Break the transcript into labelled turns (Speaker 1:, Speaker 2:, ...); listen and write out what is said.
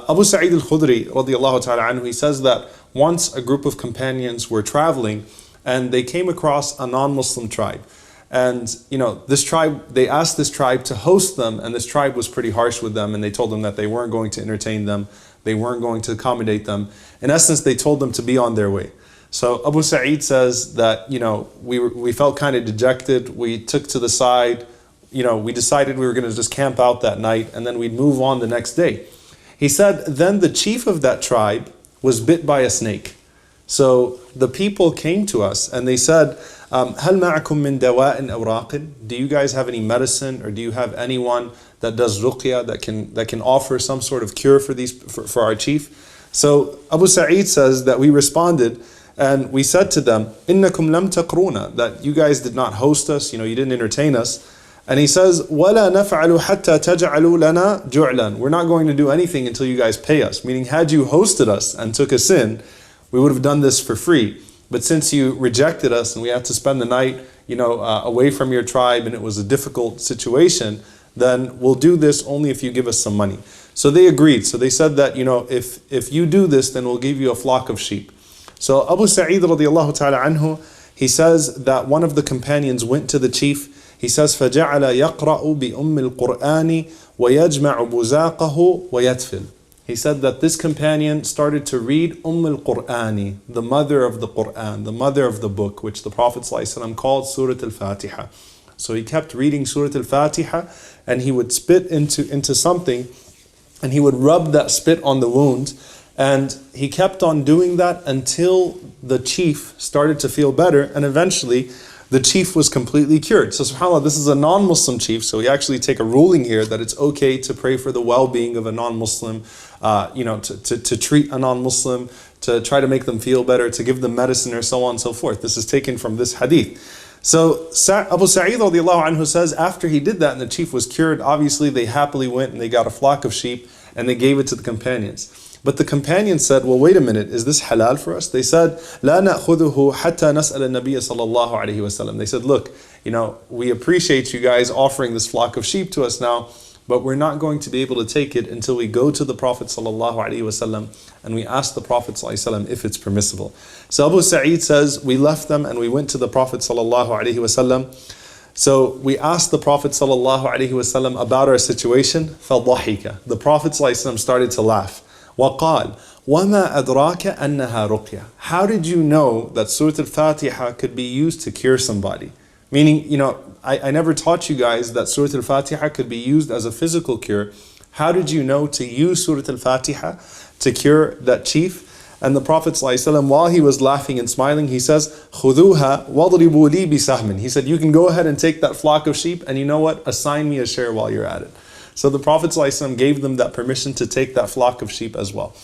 Speaker 1: Abu Sa'id al-Khudri radiallahu ta'ala anhu, he says that once a group of companions were traveling and they came across a non-Muslim tribe. And this tribe, they asked this tribe to host them, and this tribe was pretty harsh with them, and they told them that they weren't going to entertain them, they weren't going to accommodate them. In essence, they told them to be on their way. So Abu Sa'id says that we felt kind of dejected. We took to the side, we decided we were going to just camp out that night, and then we'd move on the next day. He said, then the chief of that tribe was bit by a snake. So the people came to us and they said, هل معكم من دواء أو راق? Do you guys have any medicine, or do you have anyone that does ruqya, that can offer some sort of cure for our chief? So Abu Sa'id says that we responded and we said to them, إنكم لم تقرونا, that you guys did not host us, you didn't entertain us. And he says, وَلَا نَفْعَلُ حَتَّى تَجْعَلُوا لَنَا جُعْلًا. We're not going to do anything until you guys pay us. Meaning, had you hosted us and took us in, we would have done this for free. But since you rejected us and we had to spend the night, away from your tribe, and it was a difficult situation, then we'll do this only if you give us some money. So they agreed. So they said that, if you do this, then we'll give you a flock of sheep. So Abu Sa'id radiallahu ta'ala anhu, he says that one of the companions went to the chief. He says, فَجَعَلَ يَقْرَأُ بِأُمِّ الْقُرْآنِ وَيَجْمَعُ بُزَاقَهُ وَيَتْفِلُ. He said that this companion started to read al-Qur'ani, the mother of the Qur'an, the mother of the book, which the Prophet ﷺ called Surah Al-Fatiha. So he kept reading Surah Al-Fatiha, and he would spit into something, and he would rub that spit on the wound, and he kept on doing that until the chief started to feel better, and eventually the chief was completely cured. So subhanAllah, this is a non-Muslim chief, so we actually take a ruling here that it's okay to pray for the well-being of a non-Muslim, to treat a non-Muslim, to try to make them feel better, to give them medicine, or so on and so forth. This is taken from this hadith. So Abu Sa'id radiallahu anhu says, after he did that and the chief was cured, obviously they happily went and they got a flock of sheep and they gave it to the companions. But the companions said, well, wait a minute, is this halal for us? They said, لا نأخذه حتى نسأل النبي صلى الله عليه وسلم. They said, look, we appreciate you guys offering this flock of sheep to us now, but we're not going to be able to take it until we go to the Prophet sallallahu alaihi wasallam and we ask the Prophet sallallahu alaihi wasallam if it's permissible. So Abu Sa'id says, we left them and we went to the Prophet sallallahu alaihi wasallam. So we asked the Prophet sallallahu alaihi wasallam about our situation. فَضَحِكَ. The Prophet sallallahu alaihi wasallam started to laugh. وَقَالْ وَمَا أَدْرَاكَ أَنَّهَا رُقْيَةٌ. How did you know that Surah Al-Fatiha could be used to cure somebody? Meaning, I never taught you guys that Surah Al-Fatiha could be used as a physical cure. How did you know to use Surah Al-Fatiha to cure that chief? And the Prophet ﷺ, while he was laughing and smiling, he says, خُذُوهَا وَضْرِبُوا لِي بِسَهْمٍ. He said, you can go ahead and take that flock of sheep, and you know what? Assign me a share while you're at it. So the Prophet ﷺ gave them that permission to take that flock of sheep as well.